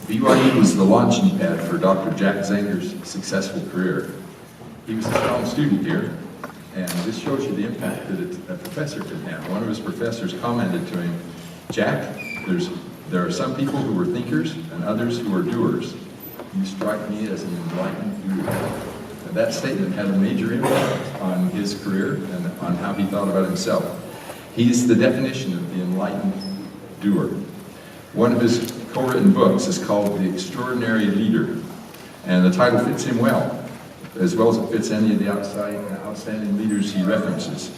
BYU was the launching pad for Dr. Jack Zenger's successful career. He was a strong student here, and this shows you the impact that a professor can have. One of his professors commented to him, "Jack, there are some people who are thinkers and others who are doers. You strike me as an enlightened doer." And that statement had a major impact on his career and on how he thought about himself. He's the definition of the enlightened doer. One of his co-written books is called The Extraordinary Leader, and the title fits him well as it fits any of the outstanding leaders he references.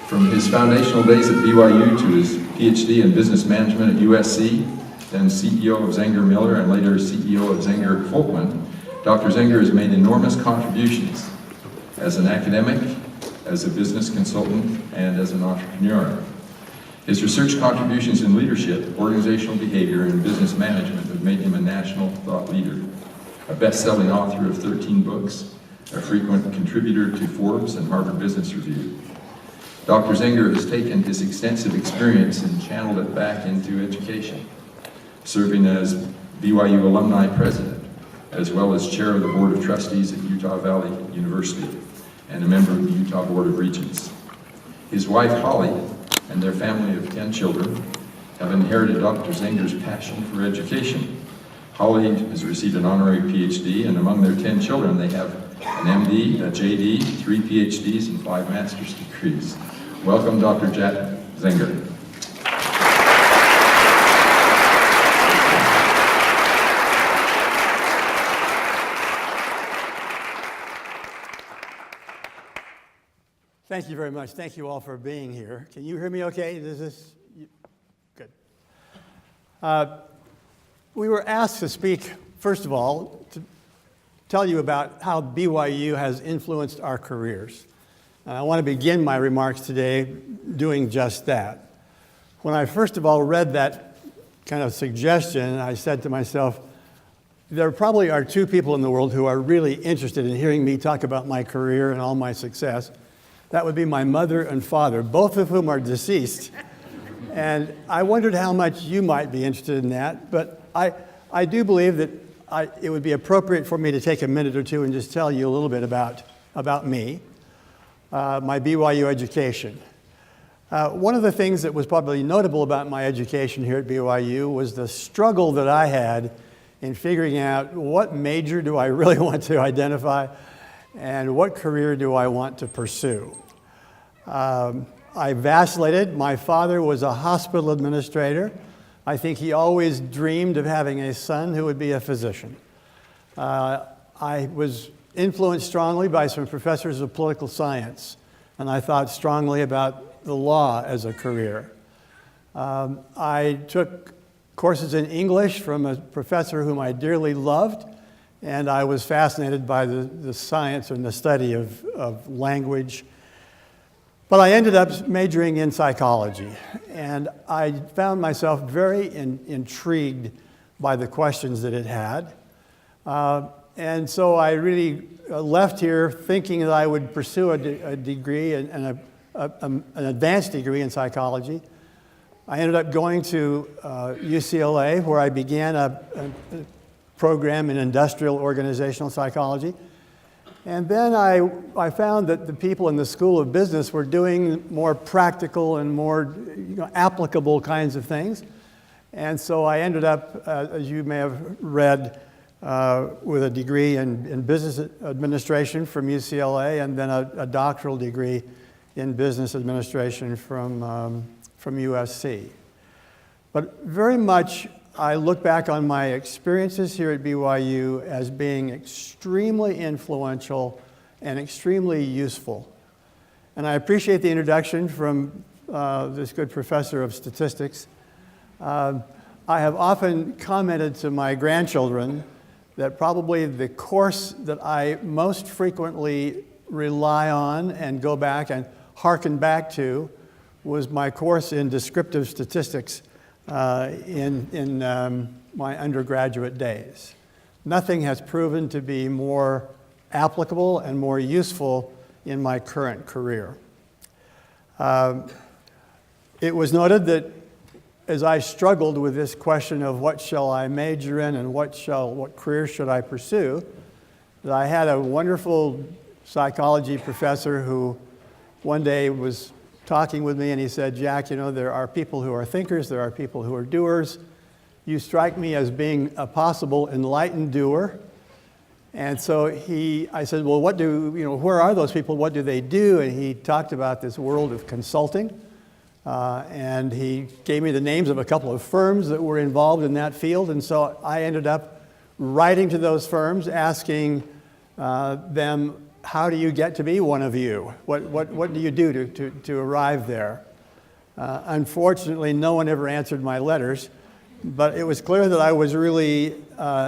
From his foundational days at BYU to his PhD in business management at USC, then CEO of Zenger Miller and later CEO of Zenger Folkman, Dr. Zenger has made enormous contributions as an academic, as a business consultant, and as an entrepreneur. His research contributions in leadership, organizational behavior, and business management have made him a national thought leader, a best-selling author of 13 books, a frequent contributor to Forbes and Harvard Business Review. Dr. Zenger has taken his extensive experience and channeled it back into education, serving as BYU Alumni President, as well as Chair of the Board of Trustees at Utah Valley University, and a member of the Utah Board of Regents. His wife, Holly, and their family of 10 children have inherited Dr. Zenger's passion for education. Holly has received an honorary PhD, and among their 10 children, they have an MD, a JD, 3 PhDs, and 5 master's degrees. Welcome, Dr. Jack Zenger. Thank you very much. Thank you all for being here. Can you hear me okay? Good. We were asked to speak, first of all, to tell you about how BYU has influenced our careers. I want to begin my remarks today doing just that. When I first of all read that kind of suggestion, I said to myself, there probably are 2 people in the world who are really interested in hearing me talk about my career and all my success. That would be my mother and father, both of whom are deceased. And I wondered how much you might be interested in that, but I do believe that it would be appropriate for me to take a minute or 2 and just tell you a little bit about me, my BYU education. One of the things that was probably notable about my education here at BYU was the struggle that I had in figuring out what major do I really want to identify and what career do I want to pursue. I vacillated. My father was a hospital administrator. I think he always dreamed of having a son who would be a physician. I was influenced strongly by some professors of political science, and I thought strongly about the law as a career. I took courses in English from a professor whom I dearly loved, and I was fascinated by the science and the study of language. But I ended up majoring in psychology, and I found myself very intrigued by the questions that it had. And so I really left here thinking that I would pursue a degree and an advanced degree in psychology. I ended up going to UCLA, where I began a program in industrial organizational psychology. And then I found that the people in the School of Business were doing more practical and more applicable kinds of things. And so I ended up, as you may have read, with a degree in business administration from UCLA, and then a doctoral degree in business administration from USC. But very much I look back on my experiences here at BYU as being extremely influential and extremely useful. And I appreciate the introduction from this good professor of statistics. I have often commented to my grandchildren that probably the course that I most frequently rely on and go back and hearken back to was my course in descriptive statistics in my undergraduate days. Nothing has proven to be more applicable and more useful in my current career. It was noted that as I struggled with this question of what shall I major in and what career should I pursue, that I had a wonderful psychology professor who one day was talking with me and he said, Jack, you know, there are people who are thinkers, there are people who are doers. You strike me as being a possible enlightened doer. And so I said, well, where are those people? What do they do? And he talked about this world of consulting. And he gave me the names of a couple of firms that were involved in that field. And so I ended up writing to those firms, asking them, how do you get to be one of you? What do you do to arrive there? Unfortunately, no one ever answered my letters, but it was clear that I was really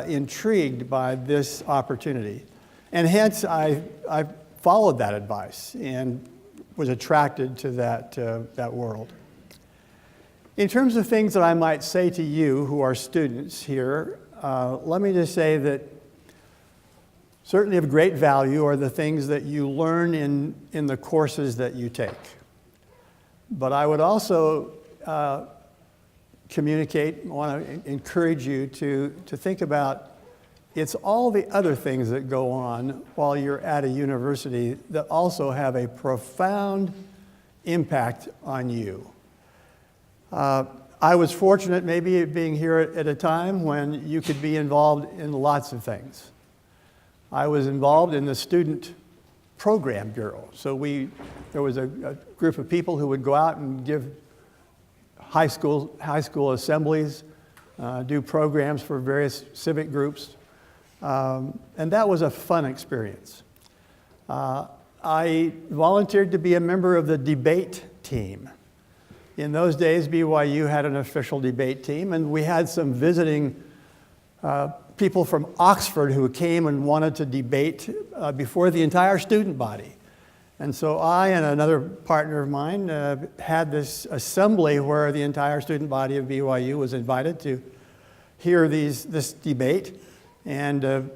intrigued by this opportunity. And hence, I followed that advice and was attracted to that world. In terms of things that I might say to you who are students here, let me just say that certainly of great value are the things that you learn in the courses that you take. But I would also want to encourage you to think about it's all the other things that go on while you're at a university that also have a profound impact on you. I was fortunate maybe being here at a time when you could be involved in lots of things. I was involved in the Student Program Bureau. So there was a group of people who would go out and give high school assemblies, do programs for various civic groups. And that was a fun experience. I volunteered to be a member of the debate team. In those days, BYU had an official debate team, and we had some visiting people from Oxford who came and wanted to debate before the entire student body. And so I and another partner of mine had this assembly where the entire student body of BYU was invited to hear this debate. And the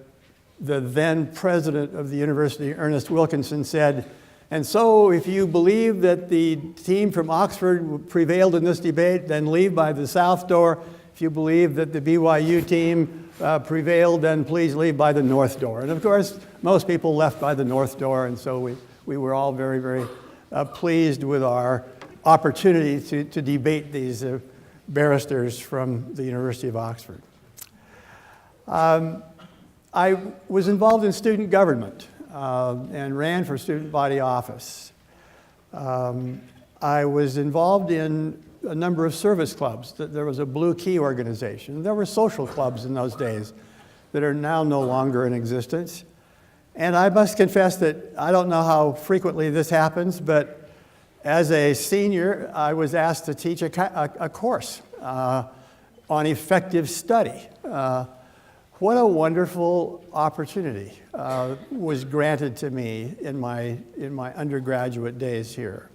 then president of the university, Ernest Wilkinson, said, and so if you believe that the team from Oxford prevailed in this debate, then leave by the south door. If you believe that the BYU team prevailed, then please leave by the north door. And of course, most people left by the north door, and so we were all very, very pleased with our opportunity to debate these barristers from the University of Oxford. I was involved in student government and ran for student body office. I was involved in a number of service clubs. There was a Blue Key organization. There were social clubs in those days that are now no longer in existence. And I must confess that I don't know how frequently this happens, but as a senior, I was asked to teach a course on effective study. What a wonderful opportunity was granted to me in my undergraduate days here.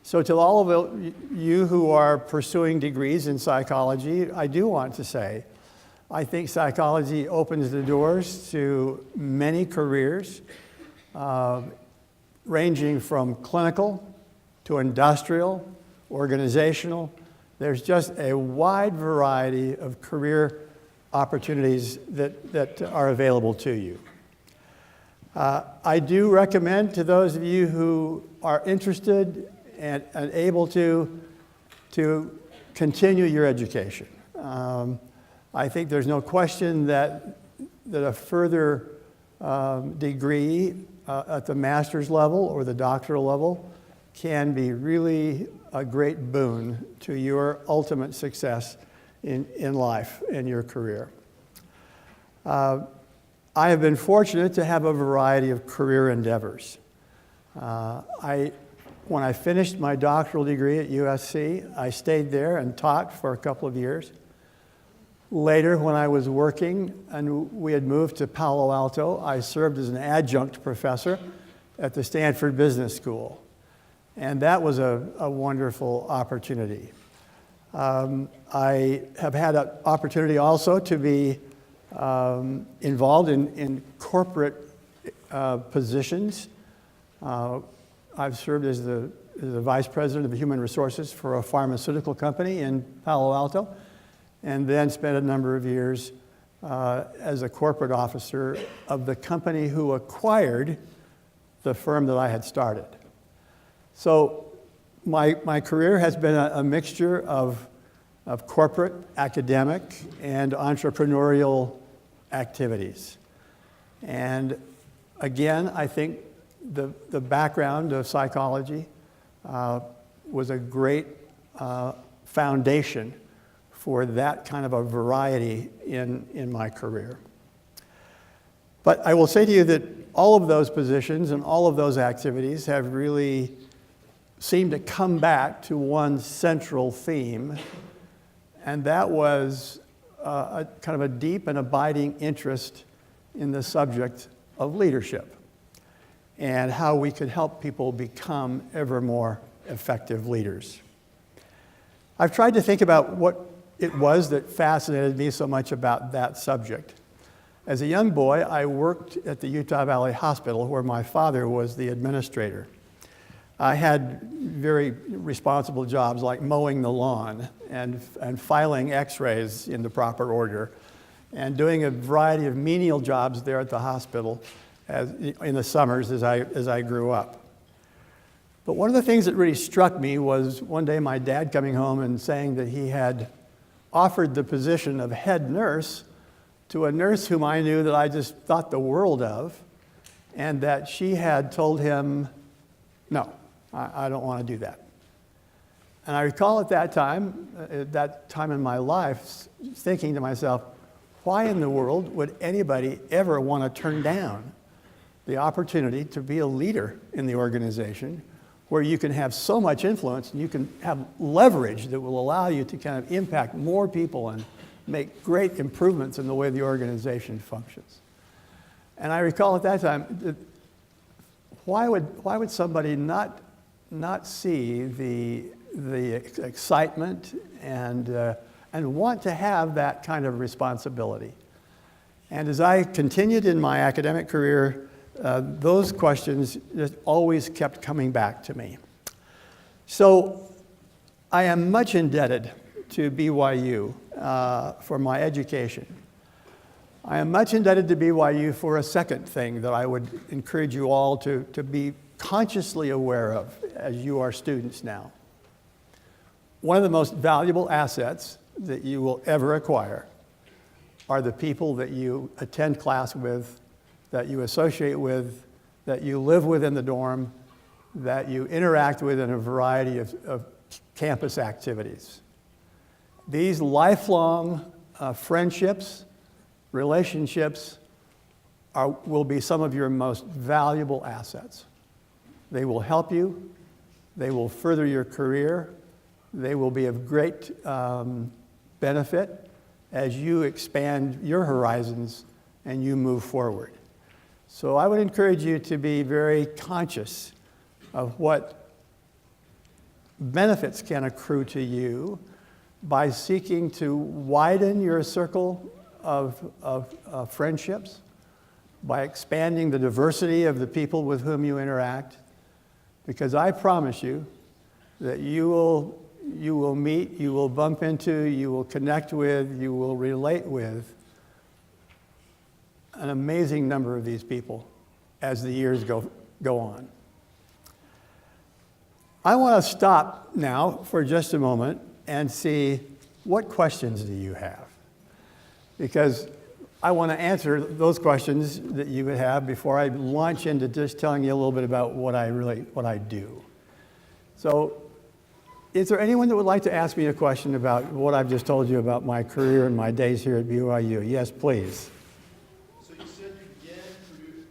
So to all of you who are pursuing degrees in psychology, I do want to say, I think psychology opens the doors to many careers, ranging from clinical to industrial, organizational. There's just a wide variety of career opportunities that are available to you. I do recommend to those of you who are interested and able to continue your education. I think there's no question that a further degree at the master's level or the doctoral level can be really a great boon to your ultimate success in life and your career. I have been fortunate to have a variety of career endeavors. When I finished my doctoral degree at USC, I stayed there and taught for a couple of years. Later, when I was working and we had moved to Palo Alto, I served as an adjunct professor at the Stanford Business School. And that was a wonderful opportunity. I have had an opportunity also to be involved in corporate positions. I've served as the the vice president of human resources for a pharmaceutical company in Palo Alto, and then spent a number of years as a corporate officer of the company who acquired the firm that I had started. So my career has been a mixture of corporate, academic, and entrepreneurial activities. And again, I think the background of psychology was a great foundation for that kind of a variety in my career. But I will say to you that all of those positions and all of those activities have really seemed to come back to one central theme, and that was a kind of a deep and abiding interest in the subject of leadership and how we could help people become ever more effective leaders. I've tried to think about what it was that fascinated me so much about that subject. As a young boy, I worked at the Utah Valley Hospital where my father was the administrator. I had very responsible jobs like mowing the lawn and filing x-rays in the proper order and doing a variety of menial jobs there at the hospital in the summers as I grew up. But one of the things that really struck me was one day my dad coming home and saying that he had offered the position of head nurse to a nurse whom I knew that I just thought the world of, and that she had told him, no, I don't want to do that. And I recall at that time in my life, thinking to myself, why in the world would anybody ever want to turn down the opportunity to be a leader in the organization where you can have so much influence and you can have leverage that will allow you to kind of impact more people and make great improvements in the way the organization functions. And I recall at that time, why would somebody not see the excitement and want to have that kind of responsibility? And as I continued in my academic career, those questions just always kept coming back to me. So I am much indebted to BYU for my education. I am much indebted to BYU for a second thing that I would encourage you all to be consciously aware of as you are students now. One of the most valuable assets that you will ever acquire are the people that you attend class with, that you associate with, that you live with in the dorm, that you interact with in a variety of campus activities. These lifelong friendships, relationships will be some of your most valuable assets. They will help you. They will further your career. They will be of great benefit as you expand your horizons and you move forward. So I would encourage you to be very conscious of what benefits can accrue to you by seeking to widen your circle of friendships, by expanding the diversity of the people with whom you interact, because I promise you that you will meet, you will bump into, you will connect with, you will relate with an amazing number of these people as the years go on. I want to stop now for just a moment and see what questions do you have, because I want to answer those questions that you would have before I launch into just telling you a little bit about what I do. So, is there anyone that would like to ask me a question about what I've just told you about my career and my days here at BYU? Yes, please. So you said you began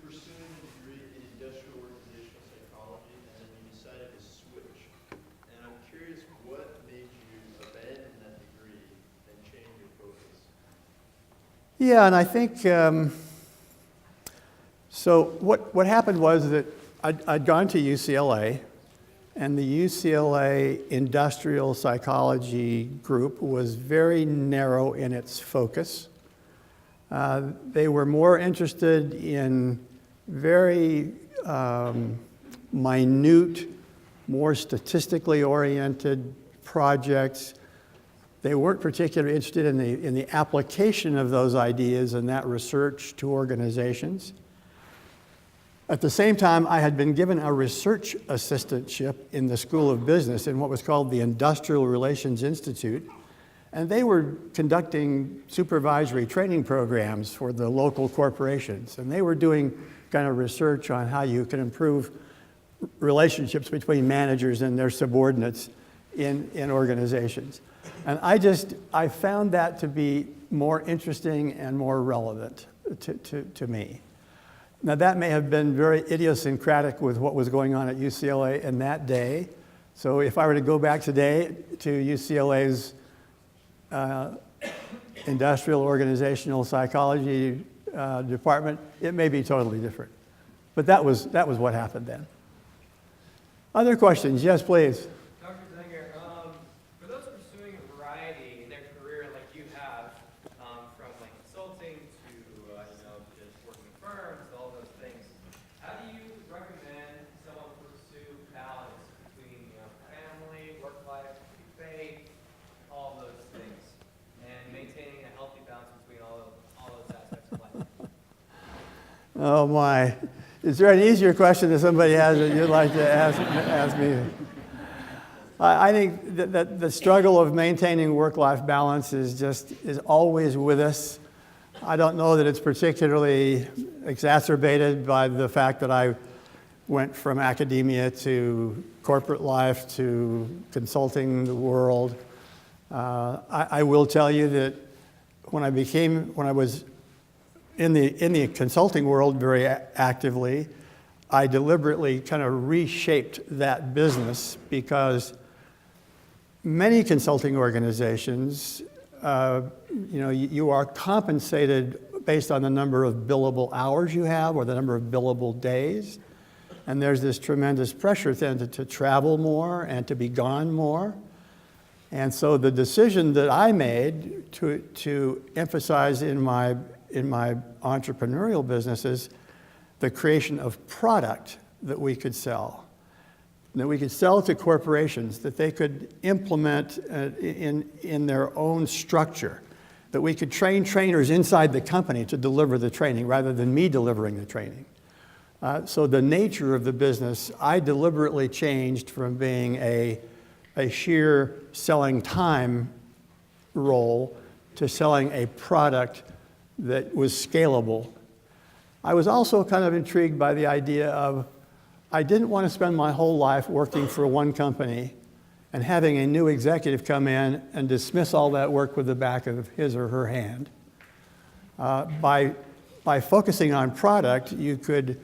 pursuing a degree in industrial organizational psychology, and then you decided to switch. And I'm curious, what made you abandon that degree and change your focus? Yeah, and I think, so what happened was that I'd gone to UCLA, and the UCLA industrial psychology group was very narrow in its focus. They were more interested in very minute more statistically oriented projects. They weren't particularly interested in the application of those ideas and that research to organizations. At the same time, I had been given a research assistantship in the School of Business in what was called the Industrial Relations Institute, and they were conducting supervisory training programs for the local corporations, and they were doing kind of research on how you can improve relationships between managers and their subordinates in organizations. And I found that to be more interesting and more relevant to me. Now, that may have been very idiosyncratic with what was going on at UCLA in that day. So if I were to go back today to UCLA's industrial organizational psychology department, it may be totally different. But that was what happened then. Other questions? Yes, please. Dr. Zenger, for those pursuing a variety in their career like you have, from like consulting to just working in firms, all those things, how do you recommend someone pursue balance between family, work life, faith, all those things, and maintaining a healthy balance between all those aspects of life? Oh my. Is there an easier question that somebody has that you'd like to ask me? I think that the struggle of maintaining work-life balance is always with us. I don't know that it's particularly exacerbated by the fact that I went from academia to corporate life to consulting the world. I will tell you that when I was in the consulting world very actively, I deliberately kind of reshaped that business because many consulting organizations, you are compensated based on the number of billable hours you have or the number of billable days. And there's this tremendous pressure then to travel more and to be gone more. And so the decision that I made to emphasize in my entrepreneurial businesses the creation of product that we could sell to corporations, that they could implement in their own structure, that we could train trainers inside the company to deliver the training rather than me delivering the training. So the nature of the business, I deliberately changed from being a sheer selling time role to selling a product that was scalable. I was also kind of intrigued by the idea of, I didn't want to spend my whole life working for one company and having a new executive come in and dismiss all that work with the back of his or her hand. By focusing on product, you could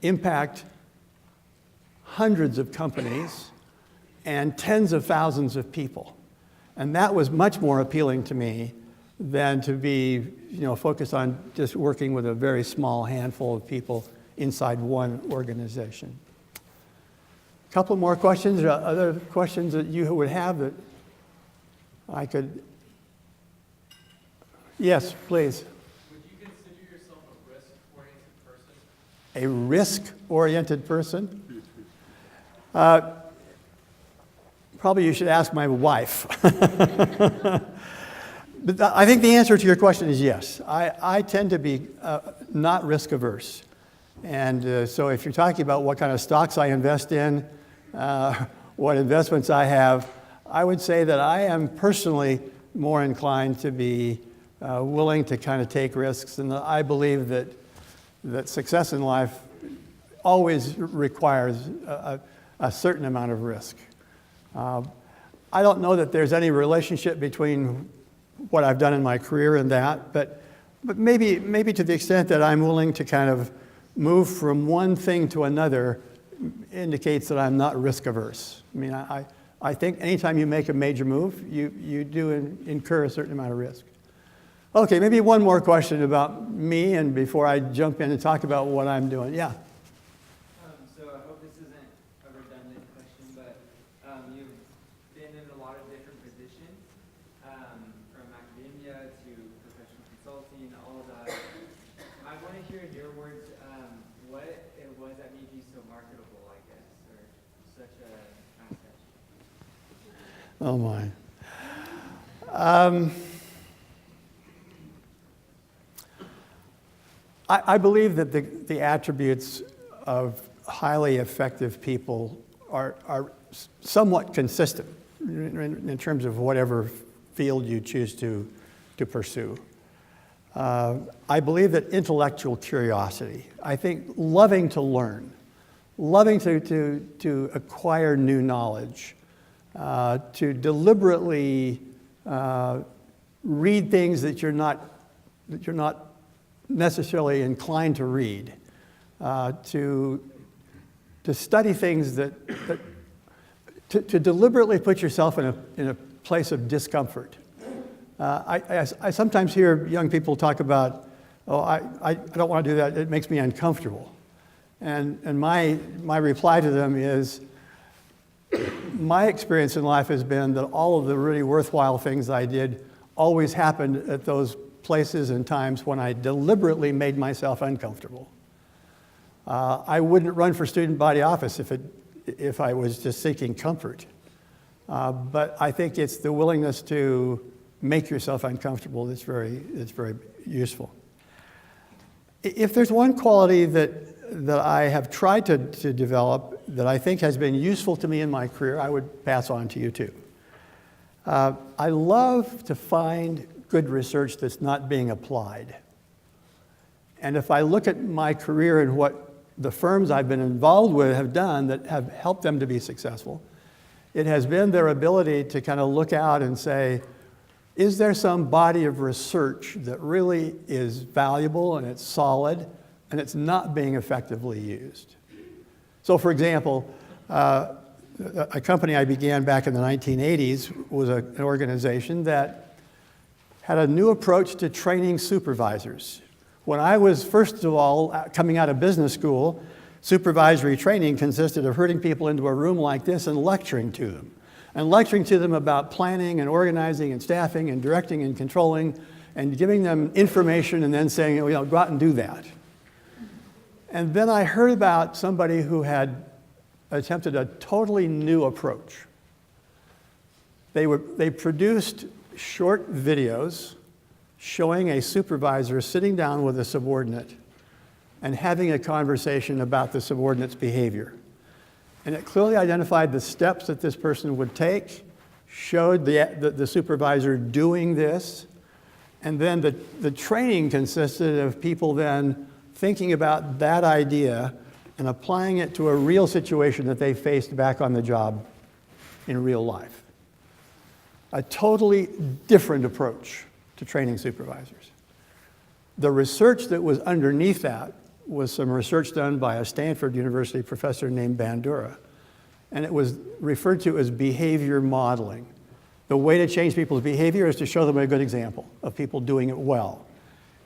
impact hundreds of companies and tens of thousands of people. And that was much more appealing to me than to be focused on just working with a very small handful of people inside one organization. A couple more questions, or other questions that you would have that I could... Yes, please. Would you consider yourself a risk-oriented person? A risk-oriented person? Probably you should ask my wife. But I think the answer to your question is yes. I tend to be not risk-averse. And so if you're talking about what kind of stocks I invest in, what investments I have, I would say that I am personally more inclined to be willing to kind of take risks. And I believe that success in life always requires a certain amount of risk. I don't know that there's any relationship between what I've done in my career and that, but maybe to the extent that I'm willing to kind of move from one thing to another indicates that I'm not risk averse. I mean, I think anytime you make a major move, you do incur a certain amount of risk. Okay, maybe one more question about me and before I jump in and talk about what I'm doing. Yeah. So I hope this isn't a redundant question, but you've been in a lot of different positions, from academia to professional consulting, all of that. I want to hear in your words what it was that made you so marketable, I guess, or such a Oh, my. I believe that the attributes of highly effective people are somewhat consistent in terms of whatever field you choose to pursue. I believe that intellectual curiosity, I think loving to learn, loving to acquire new knowledge, to deliberately read things that you're not necessarily inclined to read, to study things to deliberately put yourself in a place of discomfort. I sometimes hear young people talk about, oh, I don't want to do that, it makes me uncomfortable. And my reply to them is, my experience in life has been that all of the really worthwhile things I did always happened at those places and times when I deliberately made myself uncomfortable. I wouldn't run for student body office if I was just seeking comfort. But I think it's the willingness to make yourself uncomfortable that's very useful. If there's one quality that I have tried to develop that I think has been useful to me in my career, I would pass on to you too. I love to find good research that's not being applied. And if I look at my career and what the firms I've been involved with have done that have helped them to be successful, it has been their ability to kind of look out and say, is there some body of research that really is valuable and it's solid and it's not being effectively used? So for example, a company I began back in the 1980s was an organization that had a new approach to training supervisors. When I was, first of all, coming out of business school, supervisory training consisted of herding people into a room like this and lecturing to them. And lecturing to them about planning and organizing and staffing and directing and controlling and giving them information and then saying, you know, go out and do that. And then I heard about somebody who had attempted a totally new approach. They produced short videos showing a supervisor sitting down with a subordinate and having a conversation about the subordinate's behavior. And it clearly identified the steps that this person would take, showed the supervisor doing this, and then the training consisted of people then thinking about that idea and applying it to a real situation that they faced back on the job in real life. A totally different approach to training supervisors. The research that was underneath that was some research done by a Stanford University professor named Bandura, and it was referred to as behavior modeling. The way to change people's behavior is to show them a good example of people doing it well.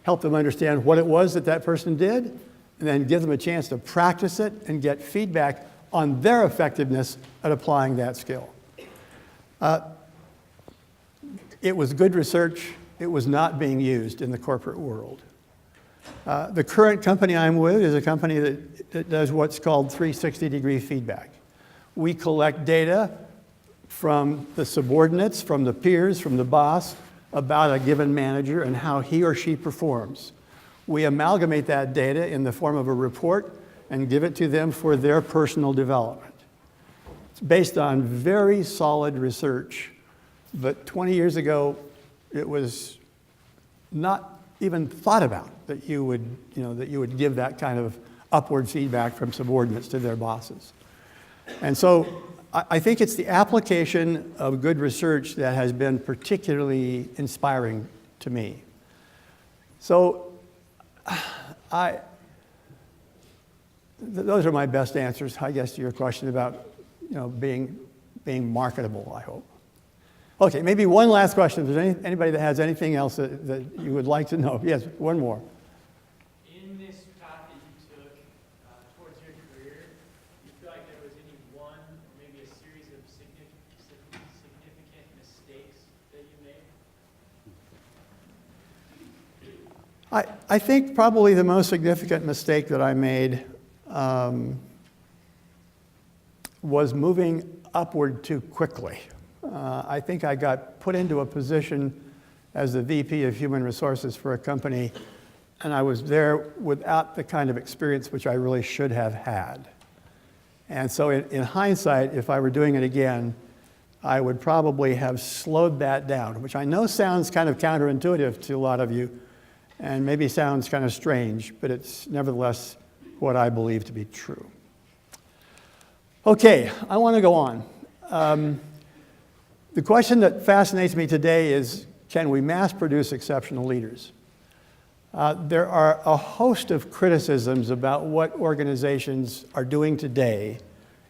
Help them understand what it was that person did, and then give them a chance to practice it and get feedback on their effectiveness at applying that skill. It was good research. It was not being used in the corporate world. The current company I'm with is a company that does what's called 360-degree feedback. We collect data from the subordinates, from the peers, from the boss, about a given manager and how he or she performs. We amalgamate that data in the form of a report and give it to them for their personal development. It's based on very solid research, but 20 years ago, it was not even thought about that you would give that kind of upward feedback from subordinates to their bosses. And so I think it's the application of good research that has been particularly inspiring to me. So those are my best answers, I guess, to your question about being marketable, I hope. Okay, maybe one last question. If there's anybody that has anything else that you would like to know. Yes, one more. In this path that you took towards your career, do you feel like there was any one or maybe a series of significant mistakes that you made? I think probably the most significant mistake that I made was moving upward too quickly. I think I got put into a position as the VP of Human Resources for a company, and I was there without the kind of experience which I really should have had. And so in hindsight, if I were doing it again, I would probably have slowed that down, which I know sounds kind of counterintuitive to a lot of you, and maybe sounds kind of strange, but it's nevertheless what I believe to be true. Okay, I want to go on. The question that fascinates me today is, can we mass produce exceptional leaders? There are a host of criticisms about what organizations are doing today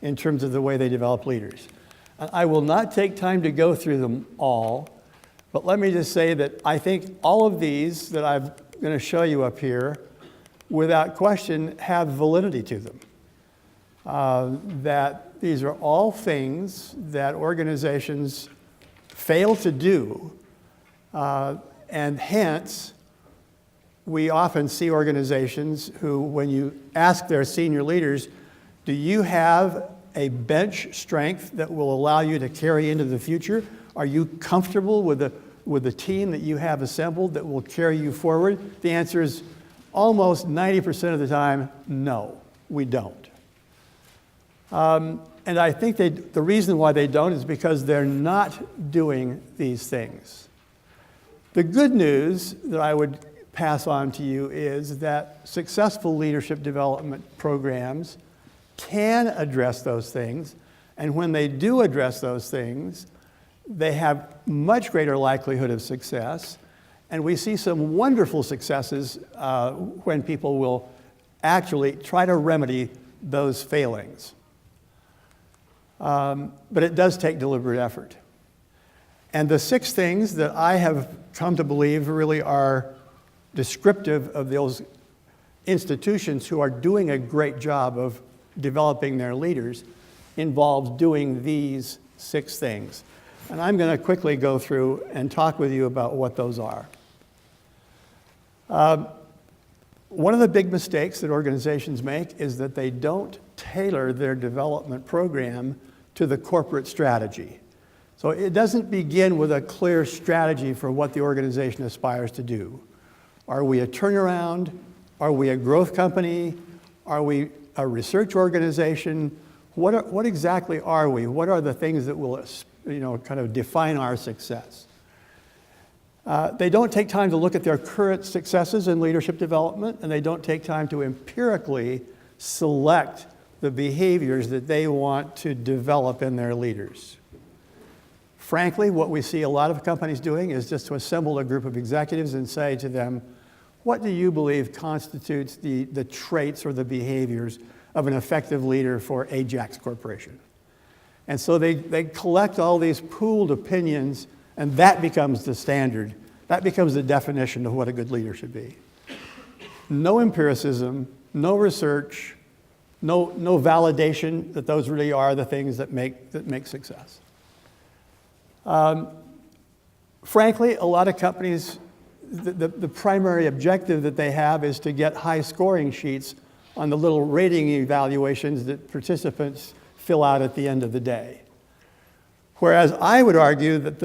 in terms of the way they develop leaders. I will not take time to go through them all, but let me just say that I think all of these that I'm going to show you up here, without question, have validity to them. That these are all things that organizations fail to do, and hence, we often see organizations who, when you ask their senior leaders, do you have a bench strength that will allow you to carry into the future? Are you comfortable with the team that you have assembled that will carry you forward? The answer is almost 90% of the time, no, we don't. And I think the reason why they don't is because they're not doing these things. The good news that I would pass on to you is that successful leadership development programs can address those things, and when they do address those things, they have much greater likelihood of success, and we see some wonderful successes when people will actually try to remedy those failings. But it does take deliberate effort. And the 6 things that I have come to believe really are descriptive of those institutions who are doing a great job of developing their leaders involves doing these 6 things. And I'm going to quickly go through and talk with you about what those are. One of the big mistakes that organizations make is that they don't tailor their development program to the corporate strategy. So it doesn't begin with a clear strategy for what the organization aspires to do. Are we a turnaround? Are we a growth company? Are we a research organization? What exactly are we? What are the things that will, kind of define our success? They don't take time to look at their current successes in leadership development, and they don't take time to empirically select the behaviors that they want to develop in their leaders. Frankly, what we see a lot of companies doing is just to assemble a group of executives and say to them, what do you believe constitutes the traits or the behaviors of an effective leader for Ajax Corporation? And so they collect all these pooled opinions, and that becomes the standard. That becomes the definition of what a good leader should be. No empiricism, no research, no validation that those really are the things that make success. Frankly, a lot of companies, the primary objective that they have is to get high scoring sheets on the little rating evaluations that participants fill out at the end of the day. Whereas I would argue that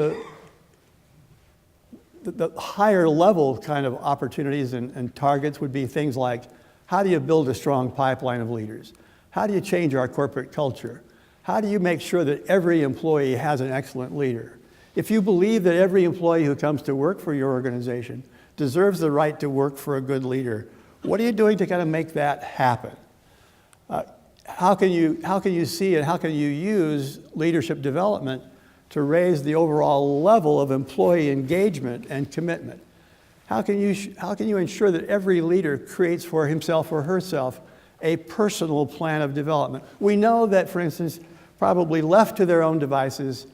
the higher level kind of opportunities and targets would be things like, how do you build a strong pipeline of leaders? How do you change our corporate culture? How do you make sure that every employee has an excellent leader? If you believe that every employee who comes to work for your organization deserves the right to work for a good leader, what are you doing to kind of make that happen? How can you see and how can you use leadership development to raise the overall level of employee engagement and commitment? How can you ensure that every leader creates for himself or herself a personal plan of development? We know that, for instance, probably left to their own devices,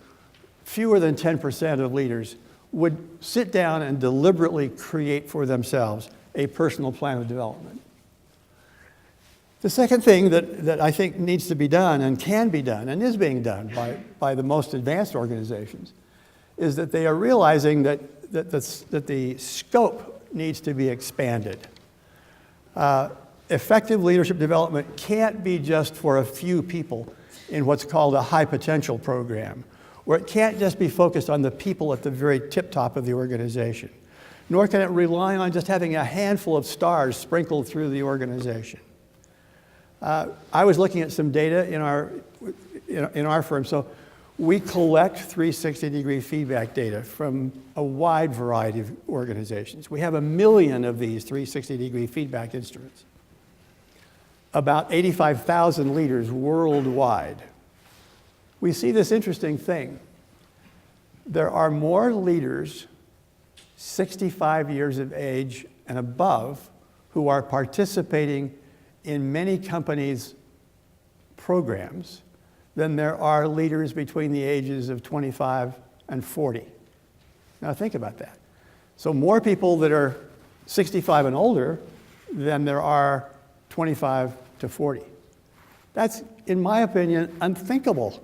fewer than 10% of leaders would sit down and deliberately create for themselves a personal plan of development. The second thing that I think needs to be done and can be done and is being done by the most advanced organizations is that they are realizing that the scope needs to be expanded. Effective leadership development can't be just for a few people in what's called a high potential program, where it can't just be focused on the people at the very tip top of the organization, nor can it rely on just having a handful of stars sprinkled through the organization. I was looking at some data in our firm. So we collect 360-degree feedback data from a wide variety of organizations. We have 1 million of these 360-degree feedback instruments. About 85,000 leaders worldwide. We see this interesting thing. There are more leaders 65 years of age and above who are participating in many companies' programs than there are leaders between the ages of 25 and 40. Now think about that. So more people that are 65 and older than there are 25 to 40. That's, in my opinion, unthinkable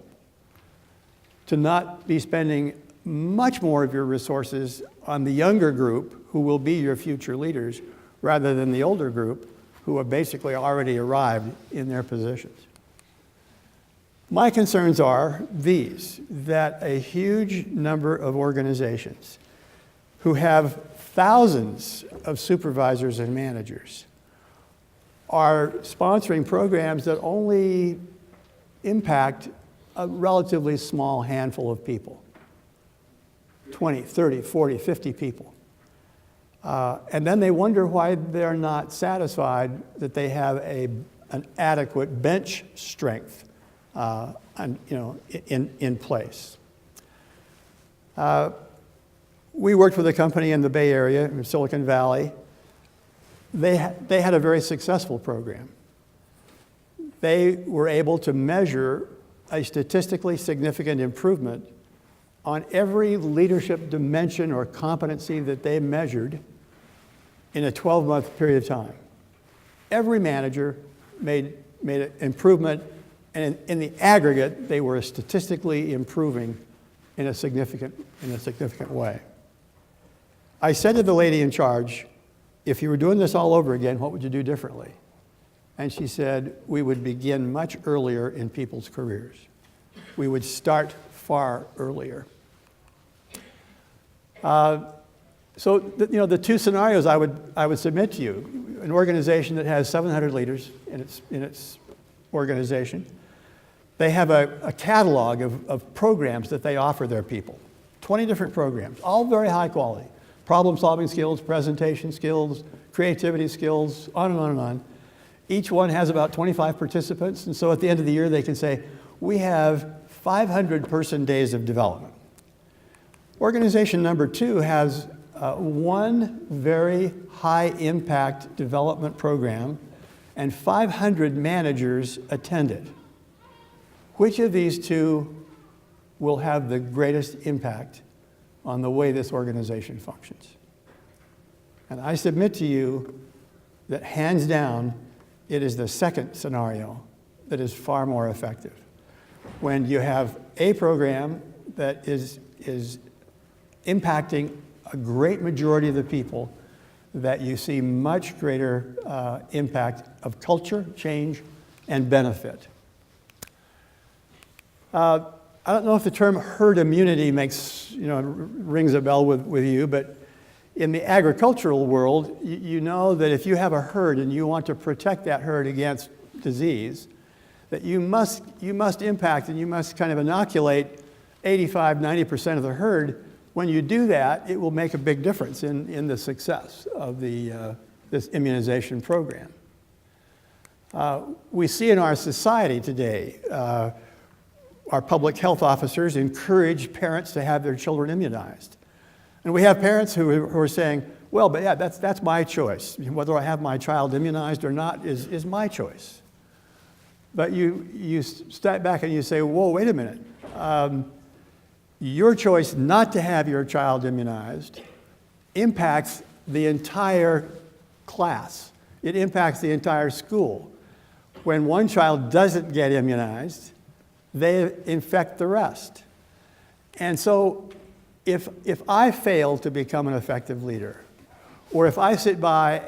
to not be spending much more of your resources on the younger group who will be your future leaders rather than the older group who have basically already arrived in their positions. My concerns are these, that a huge number of organizations who have thousands of supervisors and managers are sponsoring programs that only impact a relatively small handful of people, 20, 30, 40, 50 people. And then they wonder why they're not satisfied that they have an adequate bench strength in place. We worked with a company in the Bay Area, in Silicon Valley. They had a very successful program. They were able to measure a statistically significant improvement on every leadership dimension or competency that they measured in a 12-month period of time. Every manager made an improvement, and in the aggregate, they were statistically improving in a significant way. I said to the lady in charge, if you were doing this all over again, what would you do differently? And she said, we would begin much earlier in people's careers. We would start far earlier. So the two scenarios I would submit to you: an organization that has 700 leaders in its organization. They have a catalog of programs that they offer their people. 20 different programs, all very high quality. Problem-solving skills, presentation skills, creativity skills, on and on and on. Each one has about 25 participants, and so at the end of the year they can say, we have 500 person days of development. Organization number 2 has one very high impact development program and 500 managers attended. Which of these two will have the greatest impact on the way this organization functions? And I submit to you that hands down, it is the second scenario that is far more effective. When you have a program that is impacting a great majority of the people, that you see much greater impact of culture, change, and benefit. I don't know if the term herd immunity rings a bell with you, but in the agricultural world, you know that if you have a herd and you want to protect that herd against disease, that you must impact and you must kind of inoculate 85, 90% of the herd. When you do that, it will make a big difference in the success of this immunization program. We see in our society today, our public health officers encourage parents to have their children immunized. And we have parents who are saying, well, but yeah, that's my choice. Whether I have my child immunized or not is my choice. But you step back and you say, whoa, wait a minute. Your choice not to have your child immunized impacts the entire class. It impacts the entire school. When one child doesn't get immunized, they infect the rest. And so if I fail to become an effective leader, or if I sit by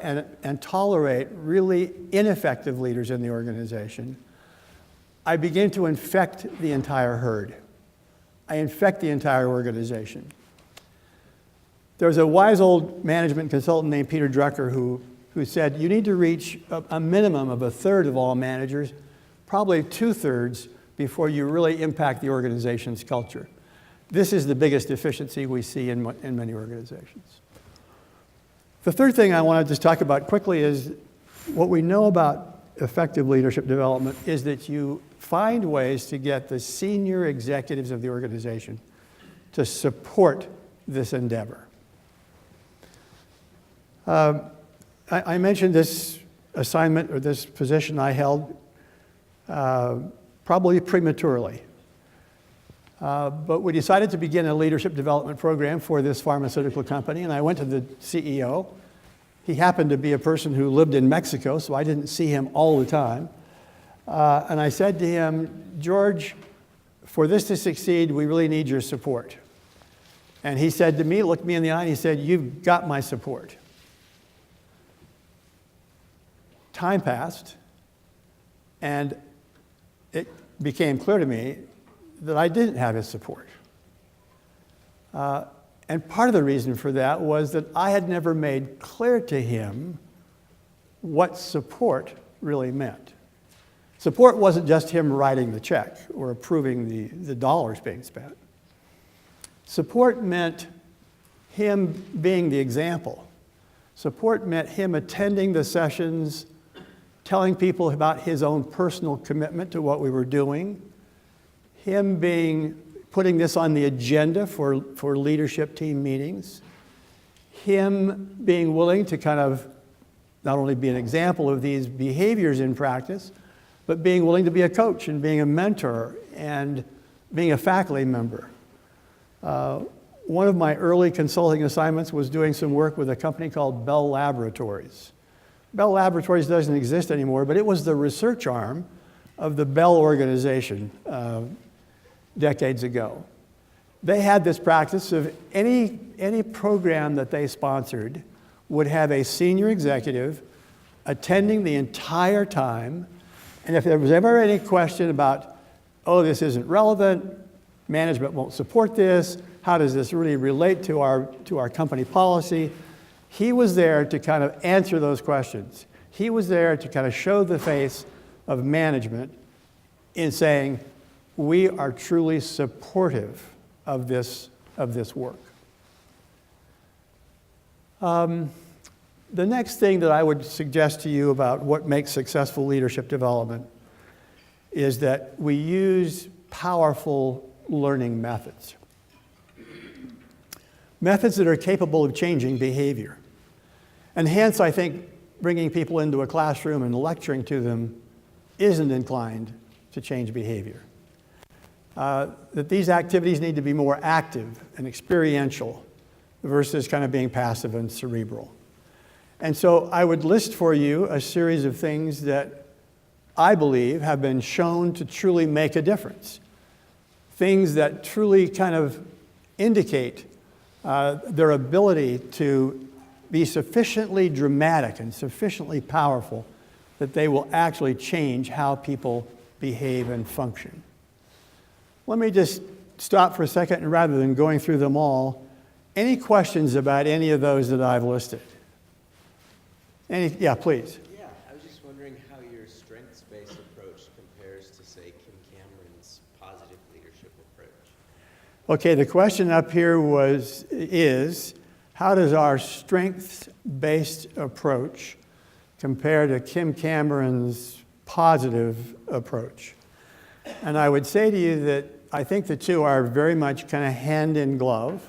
and tolerate really ineffective leaders in the organization, I begin to infect the entire herd. I infect the entire organization. There was a wise old management consultant named Peter Drucker who said, you need to reach a minimum of 1/3 of all managers, probably 2/3 before you really impact the organization's culture. This is the biggest deficiency we see in many organizations. The third thing I want to just talk about quickly is what we know about effective leadership development is that you find ways to get the senior executives of the organization to support this endeavor. I mentioned this assignment or this position I held probably prematurely. But we decided to begin a leadership development program for this pharmaceutical company, and I went to the CEO. He happened to be a person who lived in Mexico, so I didn't see him all the time. And I said to him, George, for this to succeed, we really need your support. And he said to me, looked me in the eye, and he said, you've got my support. Time passed, and it became clear to me that I didn't have his support. And part of the reason for that was that I had never made clear to him what support really meant. Support wasn't just him writing the check or approving the dollars being spent. Support meant him being the example. Support meant him attending the sessions, telling people about his own personal commitment to what we were doing, him putting this on the agenda for leadership team meetings, him being willing to kind of not only be an example of these behaviors in practice, but being willing to be a coach and being a mentor and being a faculty member. One of my early consulting assignments was doing some work with a company called Bell Laboratories. Bell Laboratories doesn't exist anymore, but it was the research arm of the Bell organization decades ago. They had this practice of any program that they sponsored would have a senior executive attending the entire time, and if there was ever any question about, oh, this isn't relevant, management won't support this, how does this really relate to our company policy, he was there to kind of answer those questions. He was there to kind of show the face of management in saying, we are truly supportive of this work. The next thing that I would suggest to you about what makes successful leadership development is that we use powerful learning methods. Methods that are capable of changing behavior. And hence, I think, bringing people into a classroom and lecturing to them isn't inclined to change behavior. That these activities need to be more active and experiential versus kind of being passive and cerebral. And so I would list for you a series of things that I believe have been shown to truly make a difference. Things that truly kind of indicate their ability to be sufficiently dramatic and sufficiently powerful that they will actually change how people behave and function. Let me just stop for a second, and rather than going through them all, any questions about any of those that I've listed? Yeah, please. Yeah, I was just wondering how your strengths-based approach compares to, say, Kim Cameron's positive leadership approach. Okay, the question up here is how does our strengths-based approach compare to Kim Cameron's positive approach? And I would say to you that I think the two are very much kind of hand in glove.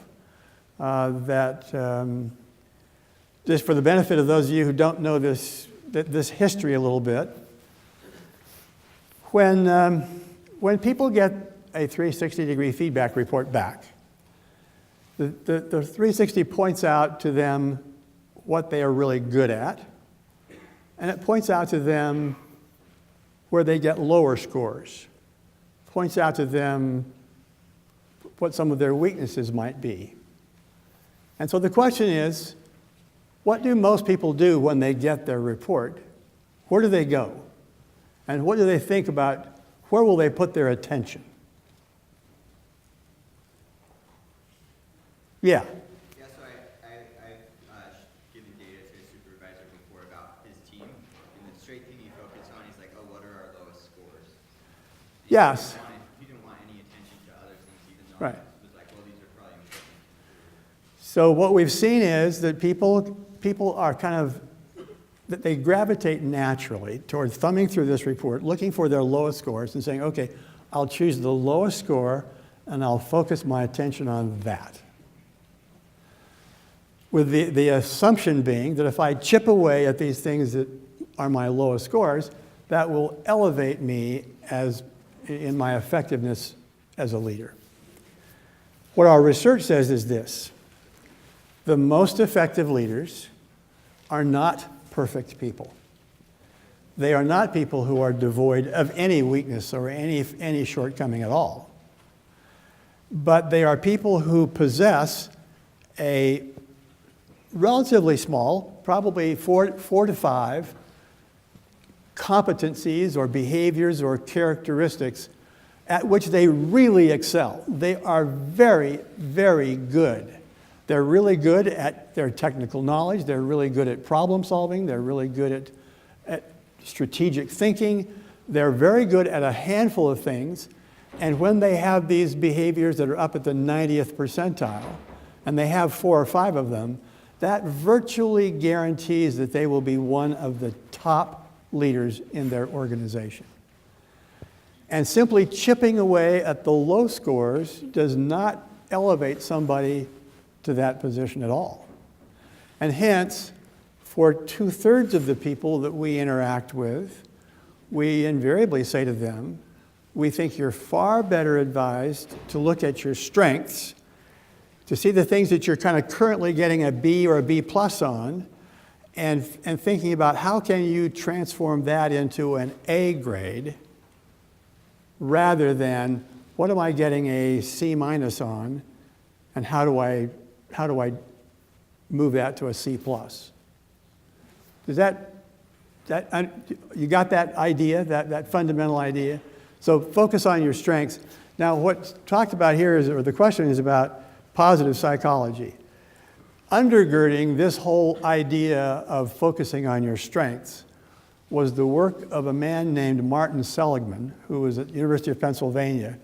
Just for the benefit of those of you who don't know this history a little bit, when people get a 360-degree feedback report back, the 360 points out to them what they are really good at, and it points out to them where they get lower scores, points out to them what some of their weaknesses might be. And so the question is, what do most people do when they get their report? Where do they go? And what do they think about where will they put their attention? Yeah. Yeah, so I've given data to a supervisor before about his team, and the straight thing he focused on, he's like, oh, what are our lowest scores? And Yes. He didn't want any attention to other things, even though Right. he was like, well, these are probably important. So what we've seen is that people are kind of, that they gravitate naturally toward thumbing through this report, looking for their lowest scores and saying, okay, I'll choose the lowest score and I'll focus my attention on that. With the assumption being that if I chip away at these things that are my lowest scores, that will elevate me as in my effectiveness as a leader. What our research says is this: the most effective leaders are not perfect people. They are not people who are devoid of any weakness or any shortcoming at all. But they are people who possess a relatively small, probably four to five, competencies or behaviors or characteristics at which they really excel. They are very, very good. They're really good at their technical knowledge. They're really good at problem solving. They're really good at strategic thinking. They're very good at a handful of things. And when they have these behaviors that are up at the 90th percentile, and they have 4 or 5 of them, that virtually guarantees that they will be one of the top leaders in their organization. And simply chipping away at the low scores does not elevate somebody to that position at all. And hence, for 2/3 of the people that we interact with, we invariably say to them, we think you're far better advised to look at your strengths, to see the things that you're kind of currently getting a B or a B plus on, and thinking about how can you transform that into an A grade, rather than what am I getting a C minus on, and how do I move that to a C plus? Does that you got that idea, that fundamental idea? So focus on your strengths. Now, what's talked about here is, or the question is about positive psychology. Undergirding this whole idea of focusing on your strengths was the work of a man named Martin Seligman, who was at the University of Pennsylvania,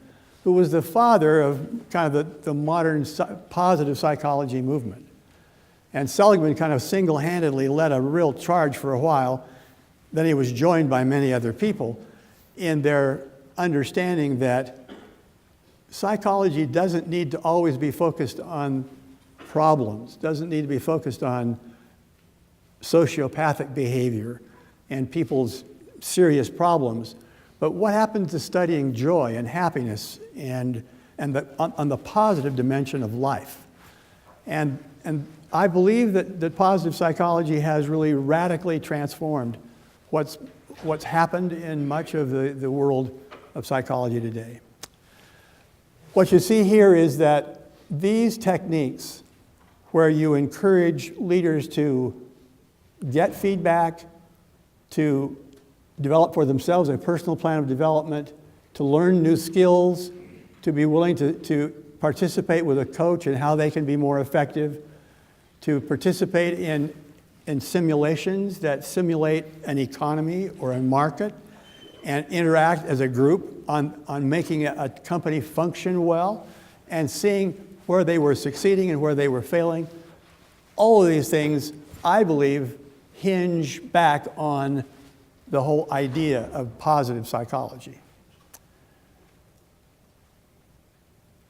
who was the father of kind of the modern positive psychology movement. And Seligman kind of single-handedly led a real charge for a while. Then he was joined by many other people in their understanding that psychology doesn't need to always be focused on problems, doesn't need to be focused on sociopathic behavior and people's serious problems. But what happens to studying joy and happiness and on the positive dimension of life? And I believe that positive psychology has really radically transformed what's happened in much of the world of psychology today. What you see here is that these techniques, where you encourage leaders to get feedback, to develop for themselves a personal plan of development, to learn new skills, to be willing to participate with a coach in how they can be more effective, to participate in simulations that simulate an economy or a market, and interact as a group on making a company function well, and seeing where they were succeeding and where they were failing. All of these things, I believe, hinge back on the whole idea of positive psychology.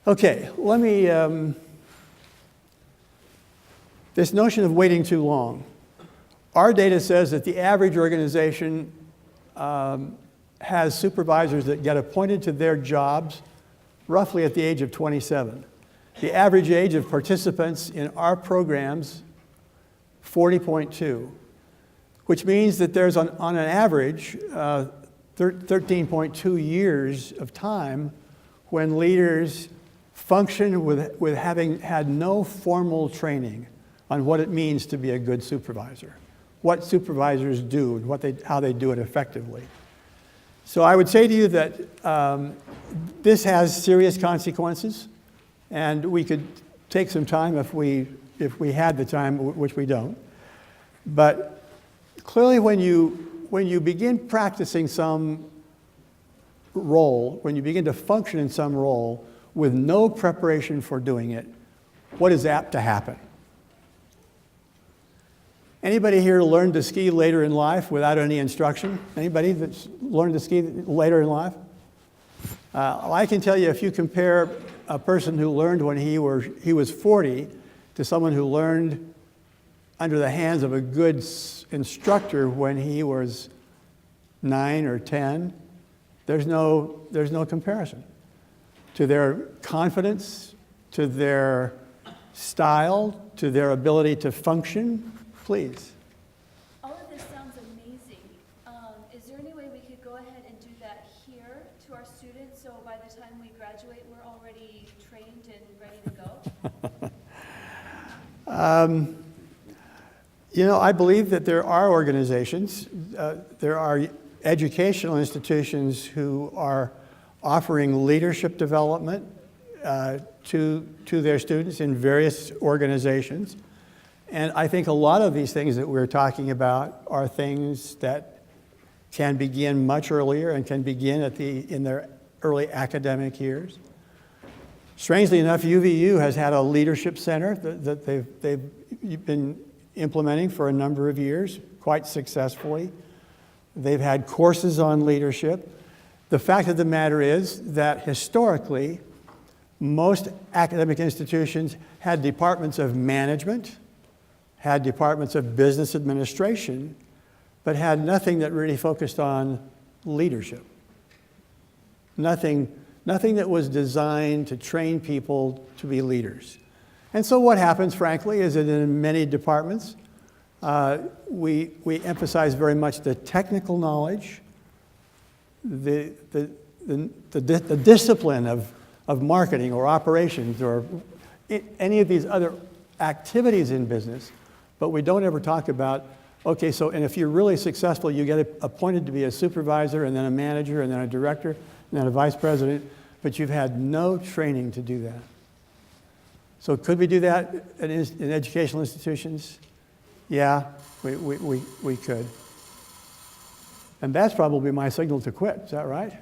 Okay, let me, this notion of waiting too long. Our data says that the average organization has supervisors that get appointed to their jobs roughly at the age of 27. The average age of participants in our programs, 40.2, which means that there's on an average 13.2 years of time when leaders function with having had no formal training on what it means to be a good supervisor, what supervisors do, and how they do it effectively. So I would say to you that this has serious consequences, and we could take some time if we had the time, which we don't. But clearly when you begin practicing some role, when you begin to function in some role with no preparation for doing it, what is apt to happen? Anybody here learned to ski later in life without any instruction? Anybody that's learned to ski later in life? I can tell you, if you compare a person who learned when he was 40 to someone who learned under the hands of a good instructor when he was 9 or 10, there's no comparison to their confidence, to their style, to their ability to function. Please. All of this sounds amazing. Is there any way we could go ahead and do that here to our students, so by the time we graduate, we're already trained and ready to go? I believe that there are organizations, there are educational institutions who are offering leadership development to their students in various organizations. And I think a lot of these things that we're talking about are things that can begin much earlier and can begin in their early academic years. Strangely enough, UVU has had a leadership center that they've been implementing for a number of years, quite successfully. They've had courses on leadership. The fact of the matter is that historically, most academic institutions had departments of management, had departments of business administration, but had nothing that really focused on leadership. Nothing that was designed to train people to be leaders. And so what happens, frankly, is that in many departments, we emphasize very much the technical knowledge, the discipline of marketing or operations or any of these other activities in business, but we don't ever talk about, okay, so, and if you're really successful, you get appointed to be a supervisor and then a manager and then a director and then a vice president, but you've had no training to do that. So could we do that in educational institutions? Yeah, we could. And that's probably my signal to quit, is that right?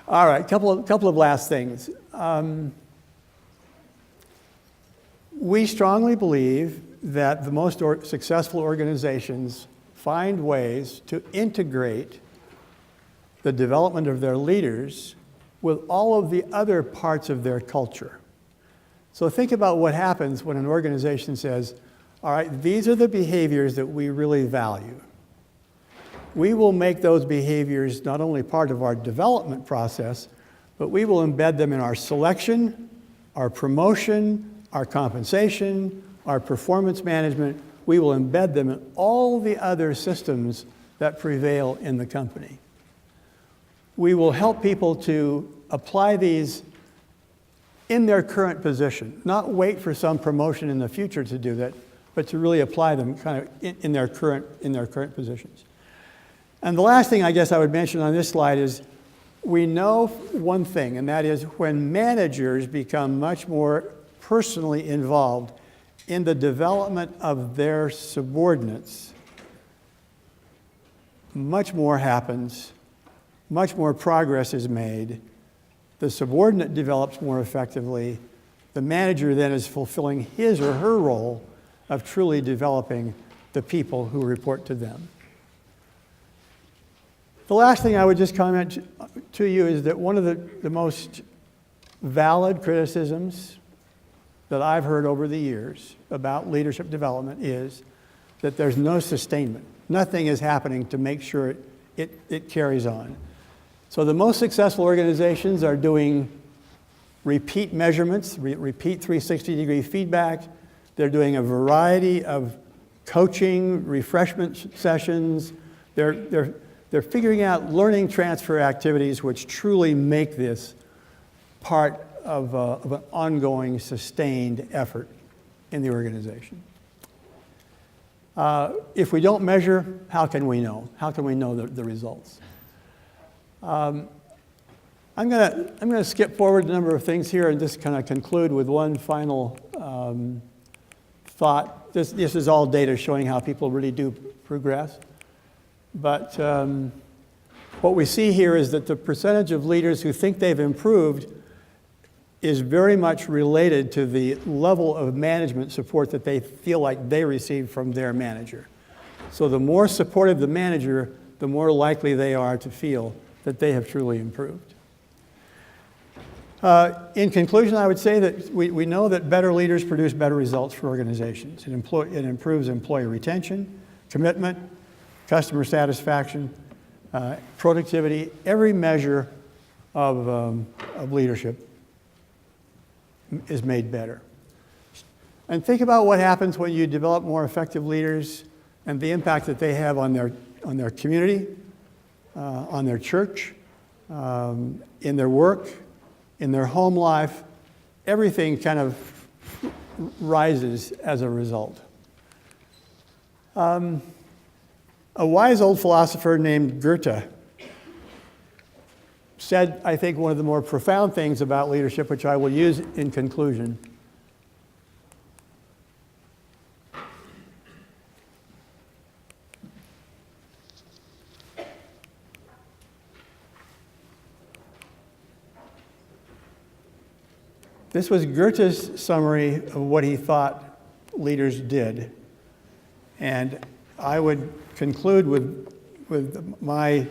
All right, couple of last things. We strongly believe that the most successful organizations find ways to integrate the development of their leaders with all of the other parts of their culture. So think about what happens when an organization says, all right, these are the behaviors that we really value. We will make those behaviors not only part of our development process, but we will embed them in our selection, our promotion, our compensation, our performance management. We will embed them in all the other systems that prevail in the company. We will help people to apply these in their current position, not wait for some promotion in the future to do that, but to really apply them kind of in their current positions. And the last thing I guess I would mention on this slide is we know one thing, and that is when managers become much more personally involved in the development of their subordinates, much more happens, much more progress is made, the subordinate develops more effectively, the manager then is fulfilling his or her role of truly developing the people who report to them. The last thing I would just comment to you is that one of the most valid criticisms that I've heard over the years about leadership development is that there's no sustainment. Nothing is happening to make sure it carries on. So the most successful organizations are doing repeat measurements, repeat 360-degree feedback. They're doing a variety of coaching, refreshment sessions. They're figuring out learning transfer activities which truly make this part of an ongoing, sustained effort in the organization. If we don't measure, how can we know? How can we know the results? I I'm gonna skip forward a number of things here and just kind of conclude with one final thought. This is all data showing how people really do progress. But what we see here is that the percentage of leaders who think they've improved is very much related to the level of management support that they feel like they receive from their manager. So the more supportive the manager, the more likely they are to feel that they have truly improved. In conclusion, I would say that we know that better leaders produce better results for organizations. It improves employee retention, commitment, customer satisfaction, productivity, every measure of leadership is made better. And think about what happens when you develop more effective leaders and the impact that they have on their community, on their church, in their work, in their home life. Everything kind of rises as a result. A wise old philosopher named Goethe said, I think, one of the more profound things about leadership, which I will use in conclusion. This was Goethe's summary of what he thought leaders did. And I would conclude with my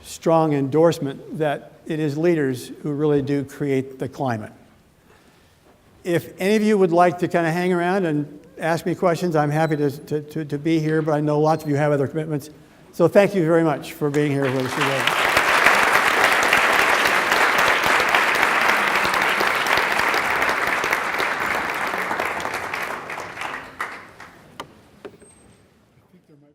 strong endorsement that it is leaders who really do create the climate. If any of you would like to kind of hang around and ask me questions, I'm happy to be here, but I know lots of you have other commitments. So thank you very much for being here with us today.